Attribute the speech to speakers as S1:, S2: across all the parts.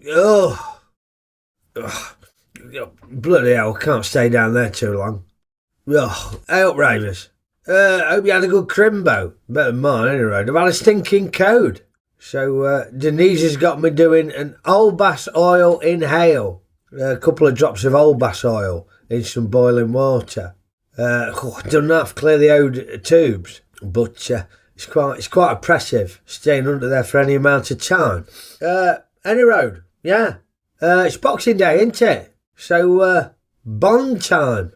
S1: Oh, ugh. Bloody hell, can't stay down there too long. Oh, hey up, Rayvers. Hope you had a good crimbo. Better than mine, anyway. I've had a stinking code. So, Denise has got me doing an old bass oil inhale. A couple of drops of old bass oil in some boiling water. Don't have to clear the old tubes, but it's quite oppressive staying under there for any amount of time. Any road, yeah. It's Boxing Day, isn't it? So, Bond time.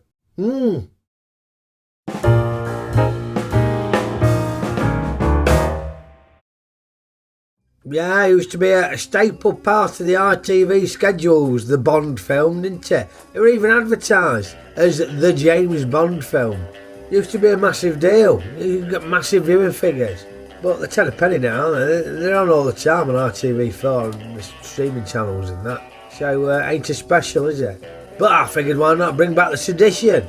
S1: Yeah, it used to be a staple part of the ITV schedules, the Bond film, didn't it? It were even advertised as the James Bond film. It used to be a massive deal. You got massive viewing figures. But they're 10 a penny now, aren't they? They're on all the time on ITV4 and the streaming channels and that. So, ain't as special, is it? But I figured why not bring back the sedition?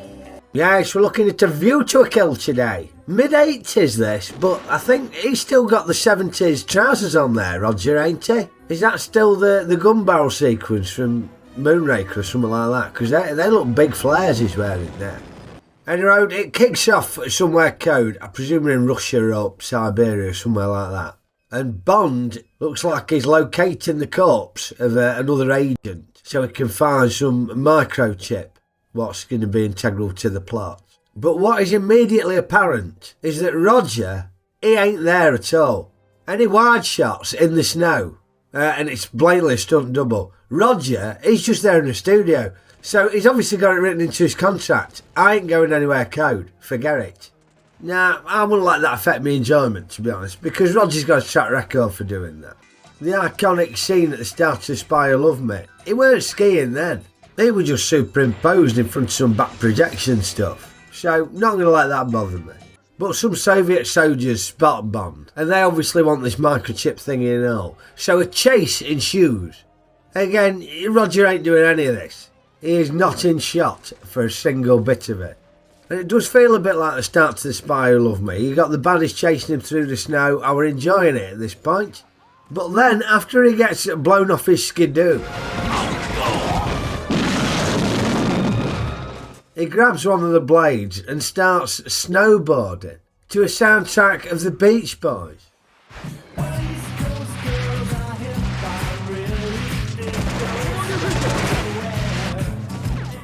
S1: Yes, we're looking at A View to a Kill today. Mid-80s this, but I think he's still got the 70s trousers on there, Roger, ain't he? Is that still the gun barrel sequence from Moonraker or something like that? Because they look big flares he's wearing there. Anyway, it kicks off somewhere code, I presume in Russia or Siberia or somewhere like that. And Bond looks like he's locating the corpse of another agent so he can find some microchip, what's going to be integral to the plot. But what is immediately apparent is that Roger, he ain't there at all. Any wide shots in the snow, and it's blatantly a stunt double. Roger, he's just there in the studio. So he's obviously got it written into his contract. I ain't going anywhere code. Forget it. Nah, I wouldn't let that affect my enjoyment, to be honest, because Roger's got a track record for doing that. The iconic scene at the start of Spy Who Loved Me, he weren't skiing then. They were just superimposed in front of some back projection stuff. So, not going to let that bother me. But some Soviet soldiers spot Bond, and they obviously want this microchip thing and all. So a chase ensues. Again, Roger ain't doing any of this. He is not in shot for a single bit of it. And it does feel a bit like the start to The Spy Who Loved Me. You got the baddies chasing him through the snow. I were enjoying it at this point. But then, after he gets blown off his skidoo, he grabs one of the blades and starts snowboarding to a soundtrack of the Beach Boys.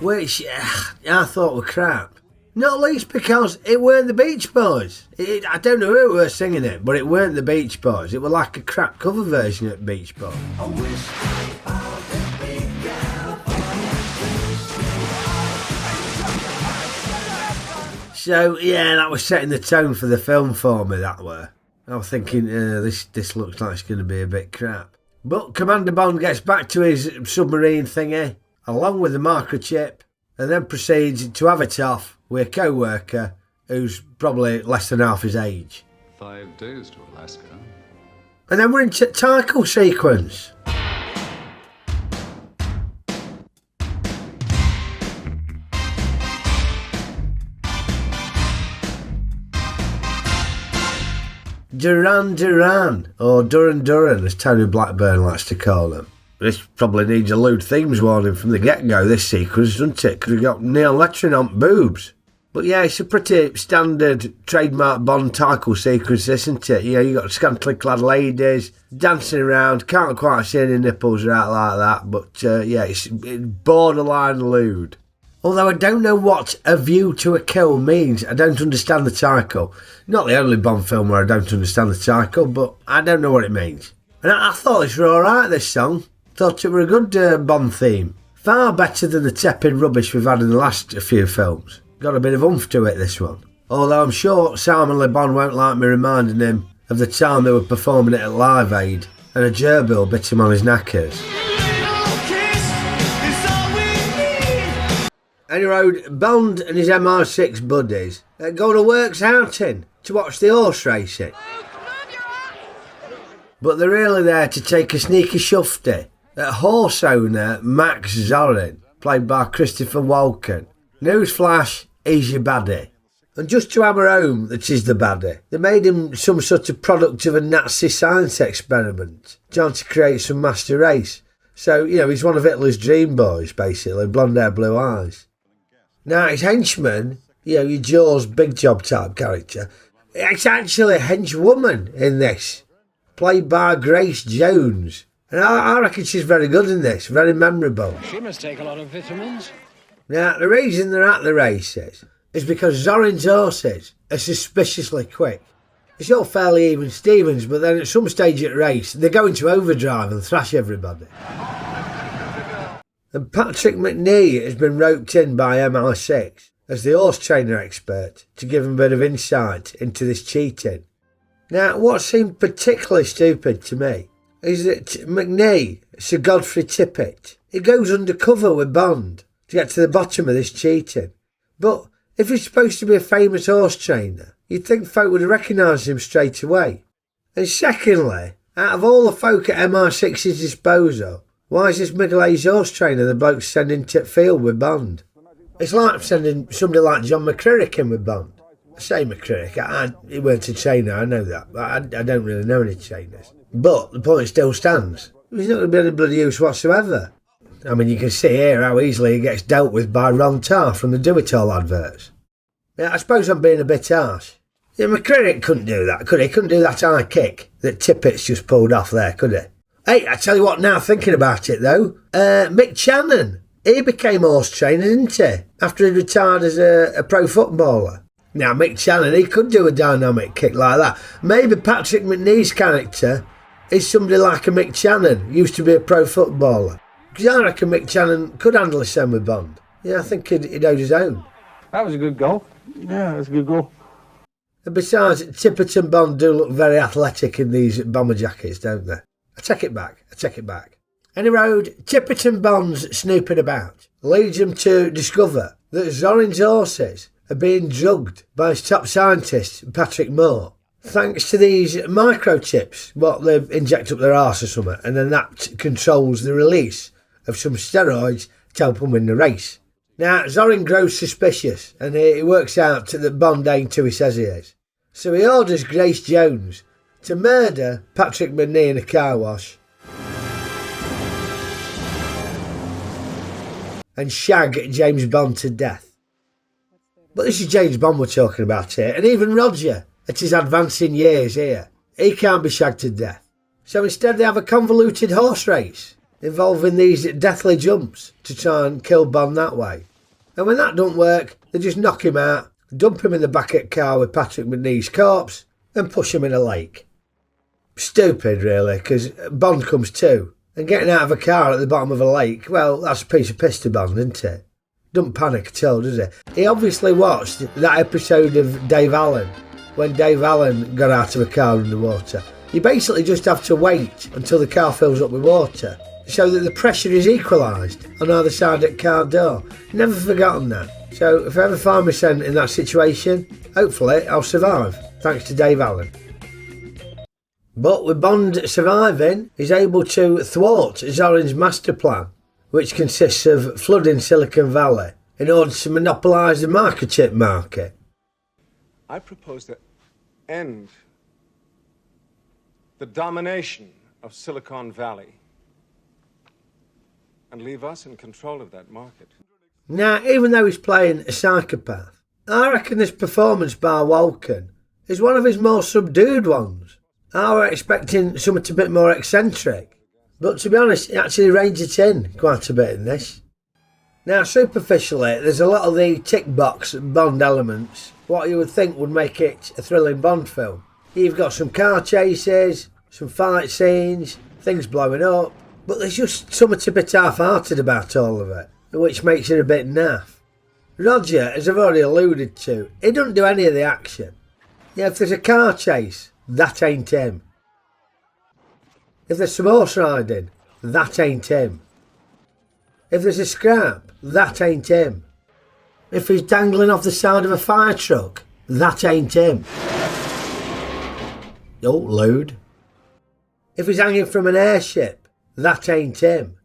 S1: Which I thought were crap. Not least because it weren't the Beach Boys. I don't know who were singing it, but it weren't the Beach Boys. It was like a crap cover version of Beach Boys. So, yeah, that was setting the tone for the film for me, that were. I was thinking, this looks like it's going to be a bit crap. But Commander Bond gets back to his submarine thingy, along with the microchip, and then proceeds to have it off with a co-worker who's probably less than half his age.
S2: 5 days to Alaska.
S1: And then we're into title sequence. Duran Duran, or Duran Duran as Tony Blackburn likes to call them. This probably needs a lewd themes warning from the get-go, this sequence, doesn't it? Because we've got neon lettering on boobs. But yeah, it's a pretty standard trademark Bond title sequence, isn't it? You know, you got scantily clad ladies dancing around, can't quite see any nipples right like that, but yeah, it's borderline lewd. Although I don't know what A View to a Kill means. I don't understand the title. Not the only Bond film where I don't understand the title, but I don't know what it means. And I thought this were alright, this song. Thought it were a good Bond theme. Far better than the tepid rubbish we've had in the last few films. Got a bit of oomph to it, this one. Although I'm sure Simon Le Bon won't like me reminding him of the time they were performing it at Live Aid and a gerbil bit him on his knackers. Anyway, Bond and his MI6 buddies go on a works outing to watch the horse racing. But they're really there to take a sneaky shufty at horse owner Max Zorin, played by Christopher Walken. Newsflash, he's your baddie. And just to hammer home that he's the baddie, they made him some sort of product of a Nazi science experiment, trying to create some master race. So, he's one of Hitler's dream boys, basically, blonde hair, blue eyes. Now, his henchman, your Jaws big job type character, it's actually a henchwoman in this, played by Grace Jones. And I reckon she's very good in this, very memorable.
S3: She must take a lot of vitamins.
S1: Now, the reason they're at the races is because Zorin's horses are suspiciously quick. It's all fairly even Stevens, but then at some stage at race, they go into overdrive and thrash everybody. And Patrick McNee has been roped in by MI6 as the horse trainer expert to give him a bit of insight into this cheating. Now, what seemed particularly stupid to me is that McNee, Sir Godfrey Tippett, he goes undercover with Bond to get to the bottom of this cheating. But if he's supposed to be a famous horse trainer, you'd think folk would have recognised him straight away. And secondly, out of all the folk at MI6's disposal, why is this middle-aged horse trainer the bloke sending to field with Bond? It's like sending somebody like John McCririck in with Bond. I say McCririck, he weren't a trainer, I know that, but I don't really know any trainers. But the point still stands. He's not going to be any bloody use whatsoever. I mean, you can see here how easily he gets dealt with by Ron Tarr from the Do It All adverts. Yeah, I suppose I'm being a bit harsh. Yeah, McCririck couldn't do that, could he? Couldn't do that high kick that Tippett's just pulled off there, could he? Hey, I tell you what now, thinking about it though, Mick Channon, he became horse trainer, didn't he? After he retired as a pro footballer. Now, Mick Channon, he could do a dynamic kick like that. Maybe Patrick McNee's character is somebody like a Mick Channon, used to be a pro footballer. Because I reckon Mick Channon could handle a semi Bond. Yeah, I think he'd hold his own.
S4: That was a good goal. Yeah, that was a good goal.
S1: And besides, Tippett and Bond do look very athletic in these bomber jackets, don't they? I take it back. Any road, Tippett and Bond's snooping about leads them to discover that Zorin's horses are being drugged by his top scientist, Patrick Moore, thanks to these microchips, what they inject up their arse or something, and then that controls the release of some steroids to help them win the race. Now, Zorin grows suspicious, and it works out that Bond ain't who he says he is. So he orders Grace Jones to murder Patrick McNee in a car wash and shag James Bond to death. But this is James Bond we're talking about here, and even Roger, at his advancing years here, he can't be shagged to death. So instead they have a convoluted horse race involving these deathly jumps to try and kill Bond that way. And when that don't work, they just knock him out, dump him in the back of the car with Patrick McNee's corpse and push him in a lake. Stupid really, because Bond comes too, and getting out of a car at the bottom of a lake, well, that's a piece of piss to Bond, isn't it? Don't panic at all, does he? He obviously watched that episode of Dave Allen, when Dave Allen got out of a car underwater. You basically just have to wait until the car fills up with water, so that the pressure is equalised on either side of the car door. Never forgotten that. So if I ever find myself in that situation, hopefully I'll survive, thanks to Dave Allen. But with Bond surviving, he's able to thwart Zorin's master plan, which consists of flooding Silicon Valley in order to monopolise the microchip market.
S5: I propose to end the domination of Silicon Valley and leave us in control of that market.
S1: Now, even though he's playing a psychopath, I reckon this performance by Walken is one of his more subdued ones. I was expecting something a bit more eccentric, but to be honest, he actually reins it in quite a bit in this. Now, superficially, there's a lot of the tick box Bond elements, what you would think would make it a thrilling Bond film. You've got some car chases, some fight scenes, things blowing up, but there's just something a bit half-hearted about all of it, which makes it a bit naff. Roger, as I've already alluded to, he doesn't do any of the action. Yeah, if there's a car chase, that ain't him. If there's some horse riding, that ain't him. If there's a scrap, that ain't him. If he's dangling off the side of a fire truck, that ain't him. Oh, lewd. If he's hanging from an airship, that ain't him.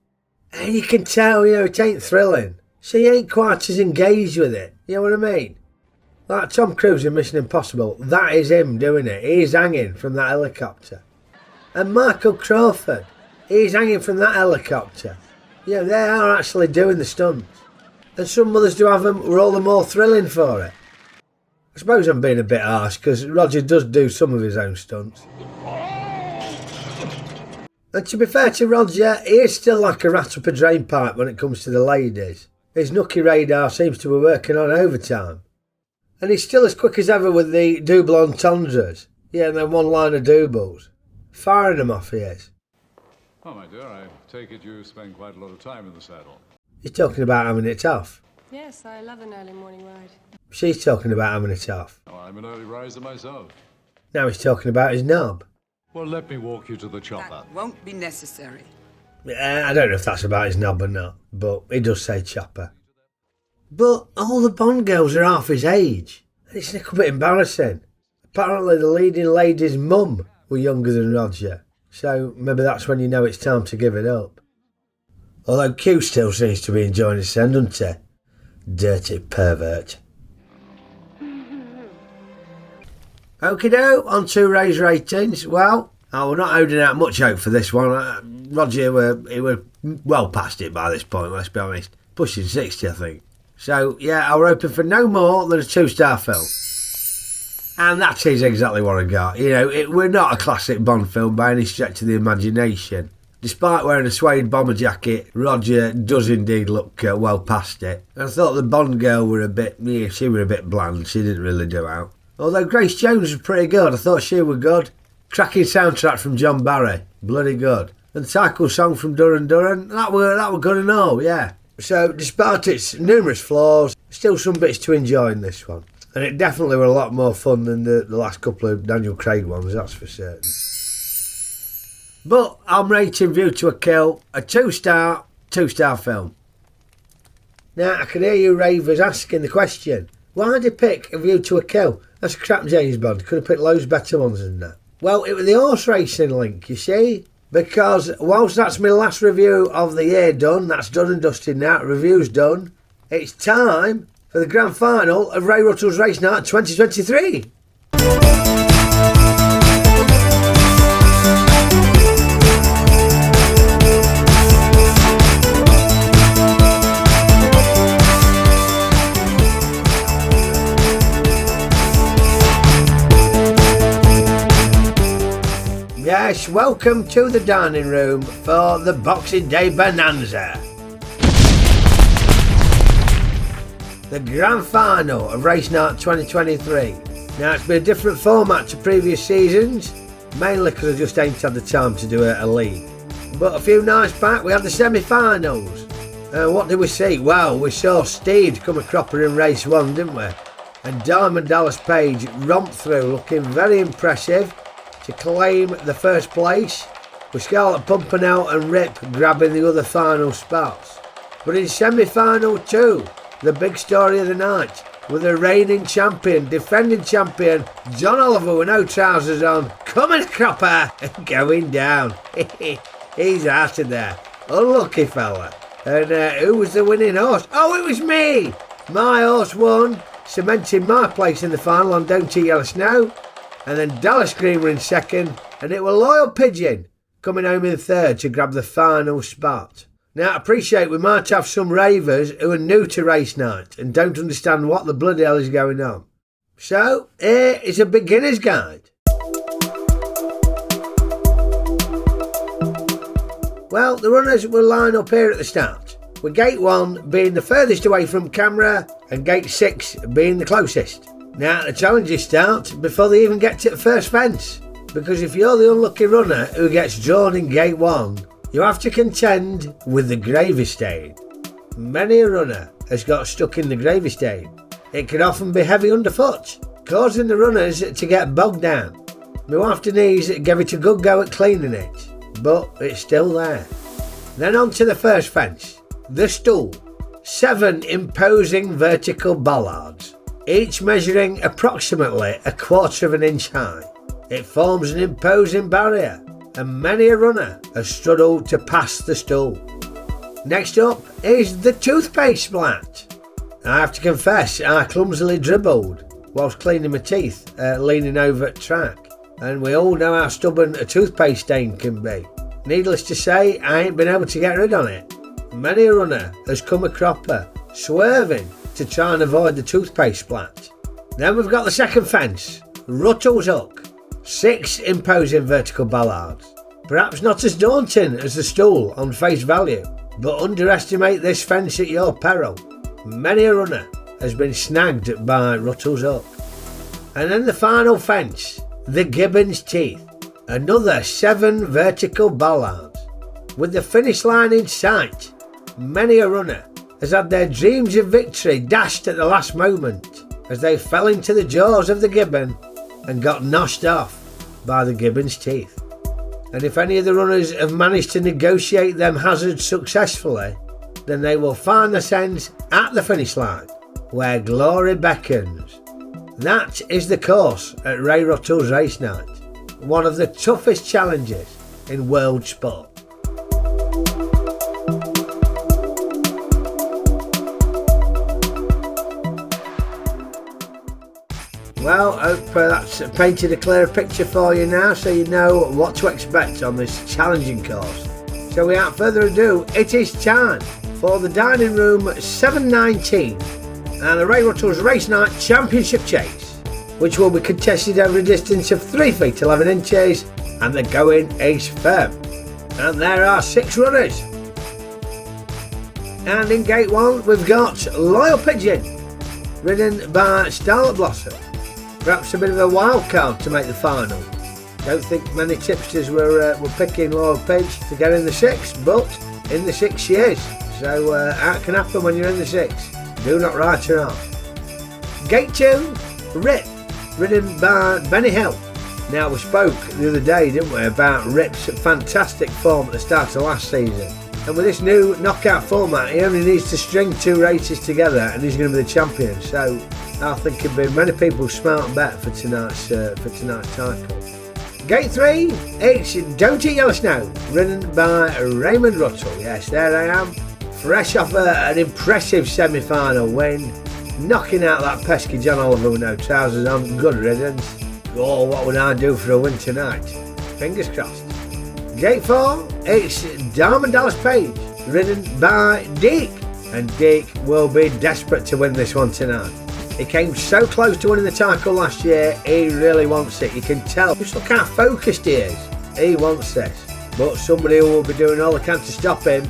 S1: And you can tell, it ain't thrilling. So he ain't quite as engaged with it, you know what I mean? Like Tom Cruise in Mission Impossible, that is him doing it. He's hanging from that helicopter. And Michael Crawford, He's hanging from that helicopter. Yeah, they are actually doing the stunts. And some mothers do have them, were all the more thrilling for it. I suppose I'm being a bit harsh because Roger does do some of his own stunts. And to be fair to Roger, he is still like a rat up a drain pipe when it comes to the ladies. His nookie radar seems to be working on overtime. And he's still as quick as ever with the double entendres. Yeah, and then one-liner doubles. Firing them off he is.
S2: Oh, my dear, I take it you spend quite a lot of time in the saddle.
S1: He's talking about having it off.
S6: Yes, I love an early morning ride.
S1: She's talking about having it off.
S2: Oh, I'm an early riser myself.
S1: Now he's talking about his knob.
S2: Well, let me walk you to the chopper.
S7: That won't be necessary.
S1: I don't know if that's about his knob or not, but he does say chopper. But all the Bond girls are half his age, and it's a little bit embarrassing. Apparently the leading lady's mum were younger than Roger, so maybe that's when you know it's time to give it up. Although Q still seems to be enjoying his send, doesn't he? Dirty pervert. Okeydoo, on to Ray's ratings. Well, we're not holding out much hope for this one. Roger, he were well past it by this point, let's be honest. Pushing 60, I think. So, yeah, we're hoping for no more than a 2-star film. And that is exactly what I got. You know, we're not a classic Bond film by any stretch of the imagination. Despite wearing a suede bomber jacket, Roger does indeed look well past it. I thought the Bond girl were a bit, she were a bit bland. She didn't really do out. Although Grace Jones was pretty good. I thought she were good. Cracking soundtrack from John Barry. Bloody good. And the title song from Duran Duran. That were good and all, yeah. So, despite its numerous flaws, still some bits to enjoy in this one. And it definitely were a lot more fun than the last couple of Daniel Craig ones, that's for certain. But I'm rating View to a Kill a 2-star film. Now, I can hear you Rayvers asking the question, why did you pick A View to a Kill? That's a crap James Bond. Could have picked loads better ones than that. Well, it was the horse racing link, you see. Because whilst that's my last review of the year done, that's done and dusted now, review's done, it's time for the grand final of Ray Ruttle's Race Night 2023. Yes, welcome to the dining room for the Boxing Day Bonanza. The grand final of Race Night 2023. Now, it's been a different format to previous seasons, mainly because I just ain't had the time to do a league. But a few nights back, we had the semi-finals. What did we see? Well, we saw Steed come a cropper in race 1, didn't we? And Diamond Dallas Page romped through, looking very impressive, to claim the first place, with Scarlett Pimpernel and Rip grabbing the other final spots. But in semi-final 2, the big story of the night, with the reigning champion, defending champion, John Oliver with no trousers on, coming a cropper and going down. He's out of there. Unlucky fella. And who was the winning horse? Oh, it was me! My horse won, cementing my place in the final on Don't Eat Yellow Snow. And then Dallas Green were in second, and it were Loyal Pigeon coming home in third to grab the final spot. Now, I appreciate we might have some Rayvers who are new to race night and don't understand what the bloody hell is going on. So, here is a beginner's guide. Well, the runners will line up here at the start, with gate 1 being the furthest away from camera and gate 6 being the closest. Now, the challenges start before they even get to the first fence, because if you're the unlucky runner who gets drawn in gate 1, you have to contend with the gravy stain. Many a runner has got stuck in the gravy stain. It can often be heavy underfoot, causing the runners to get bogged down. My wife Denise gave it a good go at cleaning it, but it's still there. Then on to the first fence, the stool. 7 imposing vertical bollards, each measuring approximately 1/4 of an inch high. It forms an imposing barrier, and many a runner has struggled to pass the stool. Next up is the toothpaste splat. I have to confess, I clumsily dribbled whilst cleaning my teeth, leaning over at track, and we all know how stubborn a toothpaste stain can be. Needless to say, I ain't been able to get rid on it. Many a runner has come a cropper, swerving to try and avoid the toothpaste splat. Then we've got the second fence, Ruttle's Hook. 6 imposing vertical ballards. Perhaps not as daunting as the stool on face value, but underestimate this fence at your peril. Many a runner has been snagged by Ruttle's Hook. And then the final fence, the Gibbon's Teeth. Another 7 vertical ballards. With the finish line in sight, many a runner has had their dreams of victory dashed at the last moment as they fell into the jaws of the Gibbon and got noshed off by the Gibbon's teeth. And if any of the runners have managed to negotiate them hazards successfully, then they will find themselves at the finish line, where glory beckons. That is the course at Ray Ruttle's race night, one of the toughest challenges in world sport. Well, I hope that's painted a clearer picture for you now, so you know what to expect on this challenging course. So without further ado, it is time for the Dining Room 719 and the Ray Ruttle's Race Night Championship Chase, which will be contested over a distance of 3 feet 11 inches, and the going is firm. And there are 6 runners. And in gate 1 we've got Loyal Pigeon, ridden by Starlet Blossom. Perhaps a bit of a wild card to make the final. Don't think many tipsters were picking Loyal Pidge to get in the 6, but in the 6 she is. So that can happen when you're in the 6. Do not write her off. Gate 2, Rip, ridden by Benny Hill. Now we spoke the other day, didn't we, about Rip's fantastic form at the start of last season. And with this new knockout format, he only needs to string 2 races together and he's going to be the champion. So I think it'd be many people's smart bet for tonight's title. Gate 3, it's Don't Eat Yellow Snow, ridden by Raymond Ruttle. Yes, there I am, fresh off an impressive semi-final win, knocking out that pesky John Oliver with no trousers on. Good riddance. Oh, what would I do for a win tonight? Fingers crossed. Gate 4, it's Diamond Dallas Page, ridden by Deke. And Deke will be desperate to win this one tonight. He came so close to winning the title last year, he really wants it. You can tell. Just look how focused he is. He wants this. But somebody who will be doing all they can to stop him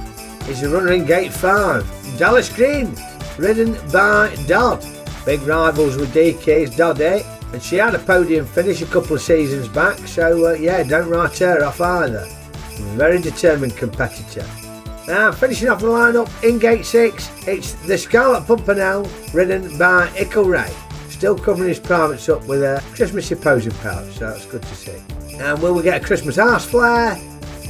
S1: is the runner in Gate 5, Dallas Green, ridden by Dodd. Big rivals with DK's Doddy, and she had a podium finish a couple of seasons back, so yeah, don't write her off either. Very determined competitor. Now finishing off the lineup in Gate 6, it's the Scarlet Pimpernel, ridden by Ickle Ray. Still covering his privates up with a Christmassy posing pouch, so that's good to see. And will we get a Christmas arse flare?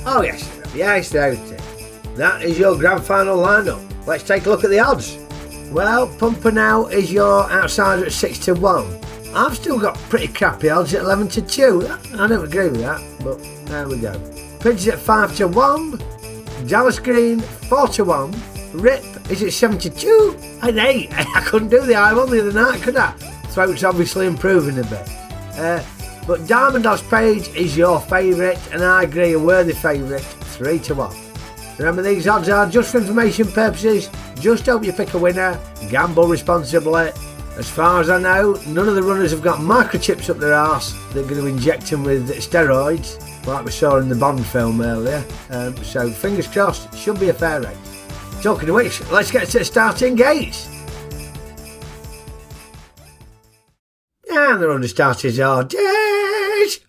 S1: Oh yes, there it is. That is your grand final lineup. Let's take a look at the odds. Well, Pimpernel is your outsider at 6 to 1. I've still got pretty crappy odds at 11 to 2. I don't agree with that, but there we go. Pidge at 5 to 1. Dallas Green 4 to 1. Rip is at 7 to 2. And hey, I couldn't do the eye one the other night, could I? Throat's obviously improving a bit. But Diamond Dallas Page is your favourite, and I agree, a worthy favourite, 3 to 1. Remember, these odds are just for information purposes. Just hope you pick a winner. Gamble responsibly. As far as I know, none of the runners have got microchips up their arse. They're going to inject them with steroids, like we saw in the Bond film earlier. So fingers crossed, should be a fair race. Talking of which, let's get to the starting gates. And the runner starters are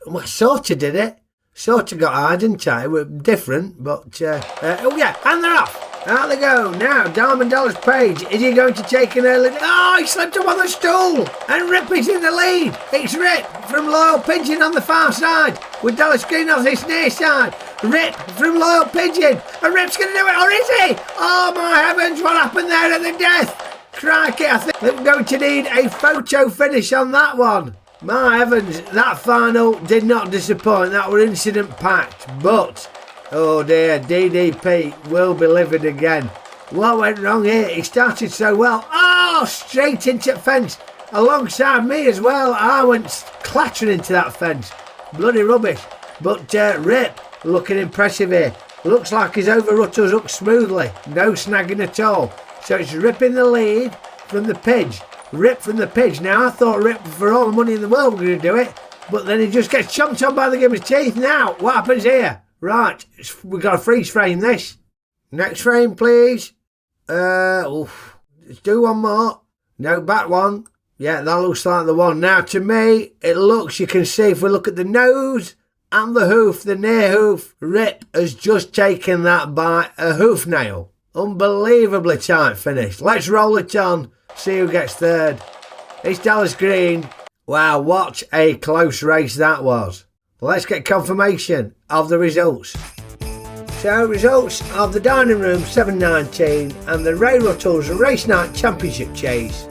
S1: well, sort of did it. Sort of got high, didn't I? We're different, but oh yeah, and they're off. Out they go. Now, Diamond Dallas Page, is he going to take an early... Oh, he slipped up on the stool, and Rip is in the lead. It's Rip from Loyal Pigeon on the far side, with Dallas Green on his near side. Rip from Loyal Pigeon, and Rip's going to do it, or is he? Oh my heavens, what happened there at the death? Crikey, I think they're going to need a photo finish on that one. My heavens, that final did not disappoint. That were incident packed, but oh dear, DDP will be livid again. What went wrong here? He started so well. Oh, straight into the fence alongside me as well. I went clattering into that fence. Bloody rubbish. But Rip looking impressive here. Looks like he's over Ruttle's hook smoothly. No snagging at all. So it's Rip in the lead from the Pidge. Rip from the Pidge. Now, I thought Rip, for all the money in the world, was going to do it. But then he just gets chomped on by the giver's teeth. Now, what happens here? Right, we've got to freeze frame this. Next frame, please. Let's do one more. No, back one. Yeah, that looks like the one. Now, to me, it looks, you can see, if we look at the nose and the hoof, the near hoof, Rip has just taken that by a hoof nail. Unbelievably tight finish. Let's roll it on, see who gets third. It's Dallas Green. Wow, what a close race that was. Let's get confirmation of the results. So, results of the Dining Room 719 and the Ray Ruttle's Race Night Championship Chase.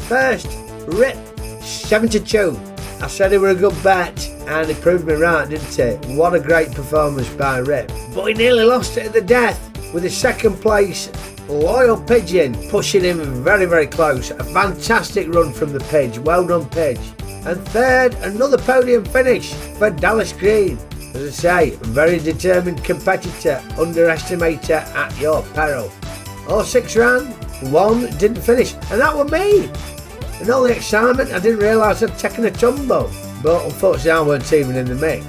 S1: First, Rip 72. I said he were a good bet and he proved me right, didn't he? What a great performance by Rip. But he nearly lost it at the death with his second place Loyal Pigeon pushing him very, very close. A fantastic run from the Pidge. Well done, Pidge. And third, another podium finish for Dallas Green. As I say, very determined competitor, underestimator at your peril. All 6 ran, 1 didn't finish, and that was me. And all the excitement, I didn't realise I'd taken a tumble, but unfortunately I weren't even in the mix.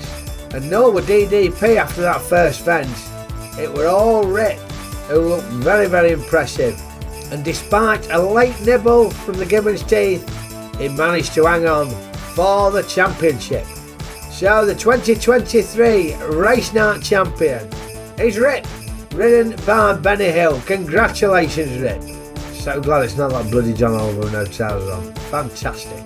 S1: And nor were DDP after that first fence. It were all Rip, who looked very, very impressive. And despite a late nibble from the giver's teeth, he managed to hang on for the championship. So the 2023 Race Night Champion is Rip, ridden by Benny Hill. Congratulations, Rip. So glad it's not that bloody John Oliver with no trousers on. Fantastic.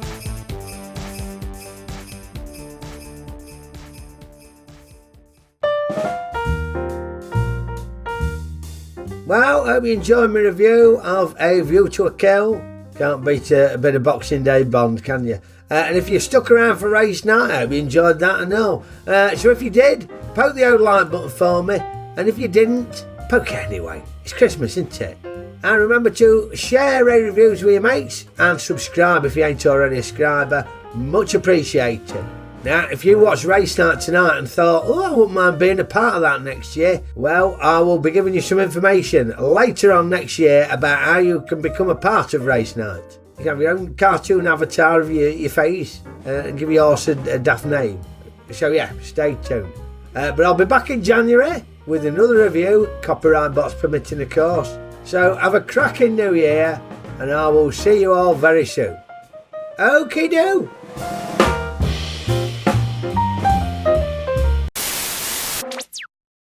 S1: Well, I hope you enjoyed my review of A View to a Kill. Can't beat a bit of Boxing Day Bond, can you? And if you stuck around for race night, I hope you enjoyed that, I know. So if you did, poke the old like button for me. And if you didn't, poke it anyway. It's Christmas, isn't it? And remember to share Ray reviews with your mates and subscribe if you ain't already a subscriber. Much appreciated. Now, if you watched Race Night tonight and thought, oh, I wouldn't mind being a part of that next year, well, I will be giving you some information later on next year about how you can become a part of Race Night. You can have your own cartoon avatar of your face and give your horse a daft name. So yeah, stay tuned. But I'll be back in January with another review, copyright box permitting of course. So have a cracking new year and I will see you all very soon. Okeydoo!